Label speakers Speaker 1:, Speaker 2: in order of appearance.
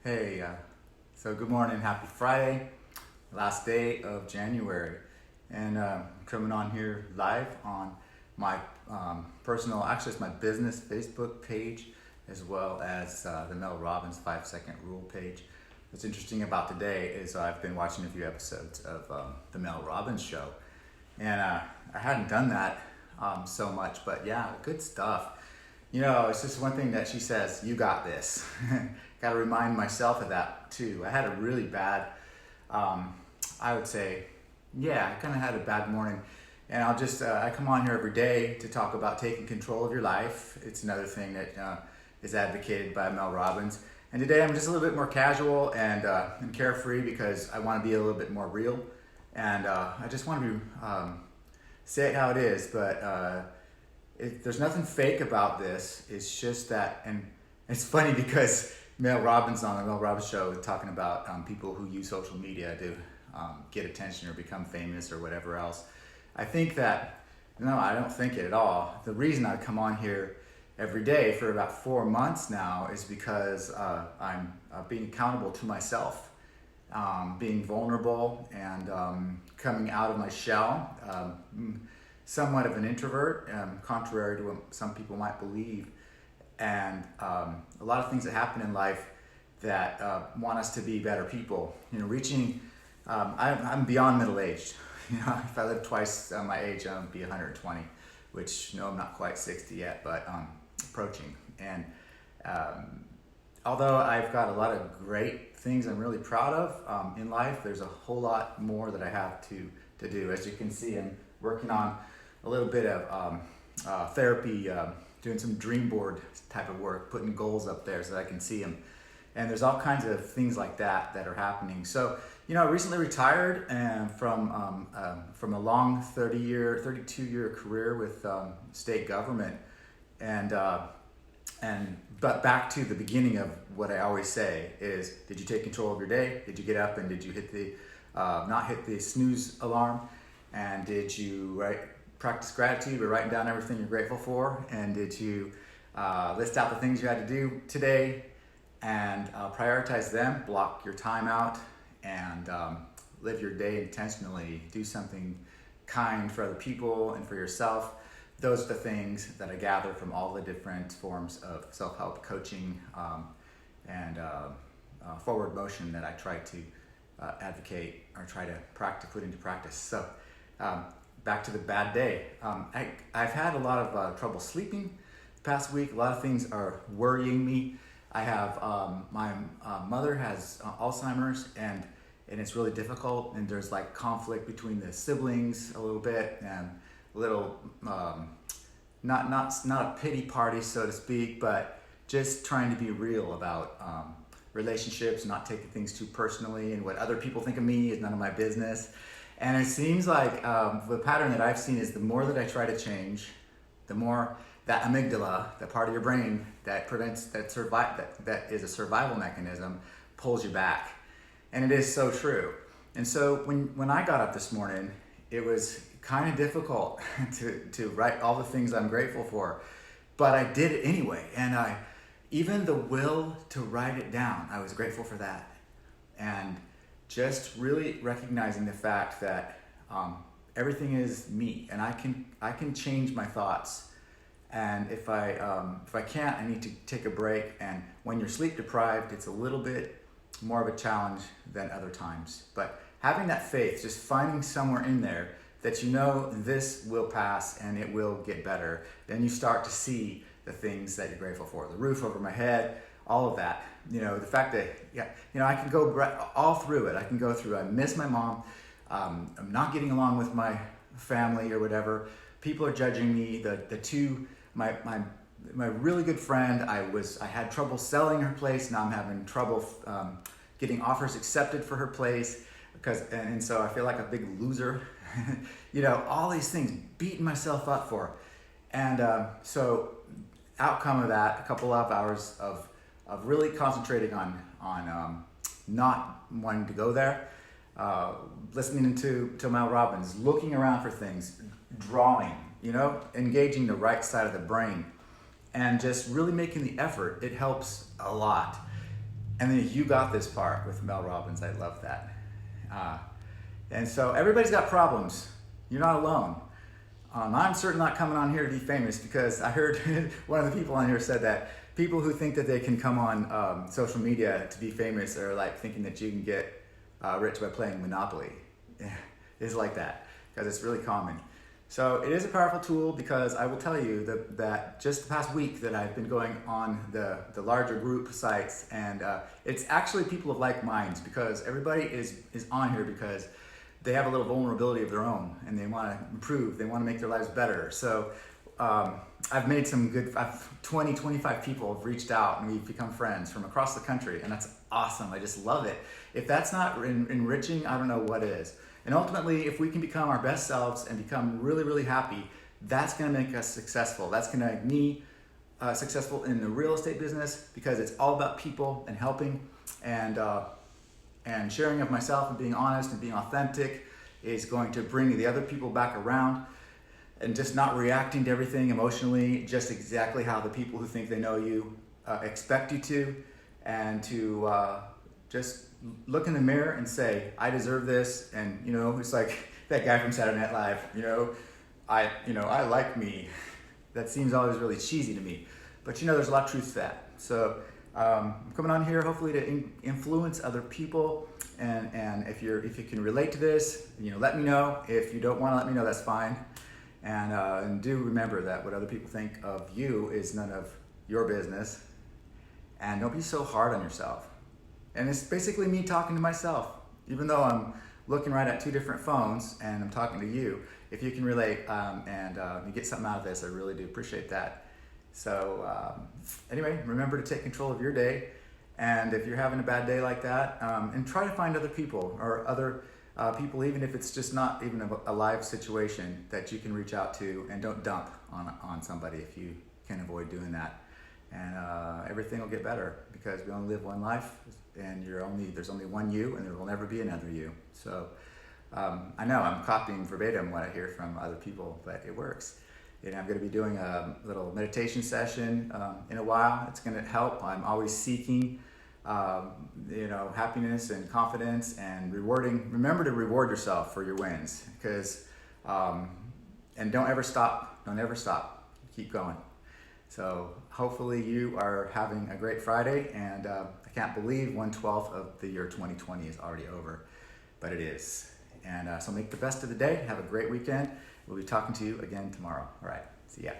Speaker 1: Hey, so good morning, happy Friday, last day of January. And coming on here live on my personal, actually it's my business Facebook page, as well as the Mel Robbins 5-second rule page. What's interesting about today is I've been watching a few episodes of the Mel Robbins show. And I hadn't done that so much, but yeah, good stuff. You know, it's just one thing that she says, you got this. Got to remind myself of that too. I had a really bad, I would say, I kind of had a bad morning. And I come on here every day to talk about taking control of your life. It's another thing that is advocated by Mel Robbins. And today I'm just a little bit more casual and carefree because I want to be a little bit more real. And I just want to say it how it is, but there's nothing fake about this. It's just that, and it's funny because Mel Robbins on the Mel Robbins show is talking about people who use social media to get attention or become famous or whatever else. I think that, no, I don't think it at all. The reason I come on here every day for about 4 months now is because I'm being accountable to myself, being vulnerable and coming out of my shell. Somewhat of an introvert, contrary to what some people might believe. And a lot of things that happen in life that want us to be better people. You know, I'm beyond middle-aged. You know, if I live twice my age, I'll be 120, which, no, I'm not quite 60 yet, but approaching. And although I've got a lot of great things I'm really proud of in life, there's a whole lot more that I have to do. As you can see, I'm working on a little bit of therapy, doing some dream board type of work, putting goals up there so that I can see them. And there's all kinds of things like that are happening. So, you know, I recently retired from a long 32-year career with state government. But back to the beginning of what I always say is, did you take control of your day? Did you get up and did you not hit the snooze alarm? And did you practice gratitude by writing down everything you're grateful for? And did you list out the things you had to do today and prioritize them, block your time out, and live your day intentionally, do something kind for other people and for yourself? Those are the things that I gather from all the different forms of self-help coaching and forward motion that I try to advocate or try to put into practice. So back to the bad day. I've had a lot of trouble sleeping the past week. A lot of things are worrying me. I have, my mother has Alzheimer's and it's really difficult, and there's like conflict between the siblings a little bit, and a little, not a pity party, so to speak, but just trying to be real about relationships, not taking things too personally, and what other people think of me is none of my business. And it seems like the pattern that I've seen is the more that I try to change, the more that amygdala, the part of your brain that prevents that is a survival mechanism, pulls you back. And it is so true. And so when I got up this morning, it was kind of difficult to write all the things I'm grateful for, but I did it anyway. And even the will to write it down, I was grateful for that. And just really recognizing the fact that everything is me, and I can change my thoughts. And if I can't, I need to take a break. And when you're sleep deprived, it's a little bit more of a challenge than other times. But having that faith, just finding somewhere in there that you know this will pass and it will get better, then you start to see the things that you're grateful for. The roof over my head, all of that. You know, the fact that, I can go all through it. I can go through, I miss my mom. I'm not getting along with my family or whatever. People are judging me. My really good friend, I had trouble selling her place. Now I'm having trouble getting offers accepted for her place and so I feel like a big loser. You know, all these things, beating myself up for. And so outcome of that, a couple of hours of really concentrating on not wanting to go there, listening to Mel Robbins, looking around for things, drawing, engaging the right side of the brain, and just really making the effort. It helps a lot. And then you got this part with Mel Robbins. I love that. And so everybody's got problems. You're not alone. I'm certainly not coming on here to be famous, because I heard one of the people on here said that people who think that they can come on social media to be famous are like thinking that you can get rich by playing Monopoly. It's like that, because it's really common. So it is a powerful tool, because I will tell you that just the past week that I've been going on the larger group sites, and it's actually people of like minds, because everybody is on here because they have a little vulnerability of their own, and they want to improve, they want to make their lives better. So I've made some good, 25 people have reached out, and we've become friends from across the country, and that's awesome. I just love it. If that's not enriching, I don't know what is. And ultimately, if we can become our best selves and become really, really happy, that's going to make us successful. That's going to make me successful in the real estate business, because it's all about people and helping, and sharing of myself and being honest and being authentic is going to bring the other people back around, and just not reacting to everything emotionally, just exactly how the people who think they know you expect you to, and to just look in the mirror and say, I deserve this. And it's like that guy from Saturday Night Live, I like me. That seems always really cheesy to me, but there's a lot of truth to that. So I'm coming on here hopefully to influence other people, and if you can relate to this, let me know. If you don't want to let me know, that's fine. And do remember that what other people think of you is none of your business, and don't be so hard on yourself. And it's basically me talking to myself, even though I'm looking right at two different phones and I'm talking to you. If you can relate and you get something out of this, I really do appreciate that. So anyway, remember to take control of your day. And if you're having a bad day like that, and try to find other people, or other people, even if it's just not even a live situation, that you can reach out to, and don't dump on somebody if you can avoid doing that. And everything will get better, because we only live one life, and there's only one you, and there will never be another you. So I know I'm copying verbatim what I hear from other people, but it works. And I'm going to be doing a little meditation session in a while. It's going to help. I'm always seeking, happiness and confidence and rewarding. Remember to reward yourself for your wins, because, and don't ever stop. Don't ever stop. Keep going. So hopefully you are having a great Friday, and I can't believe 1/12 of the year 2020 is already over, but it is. And so make the best of the day. Have a great weekend. We'll be talking to you again tomorrow. All right. See ya.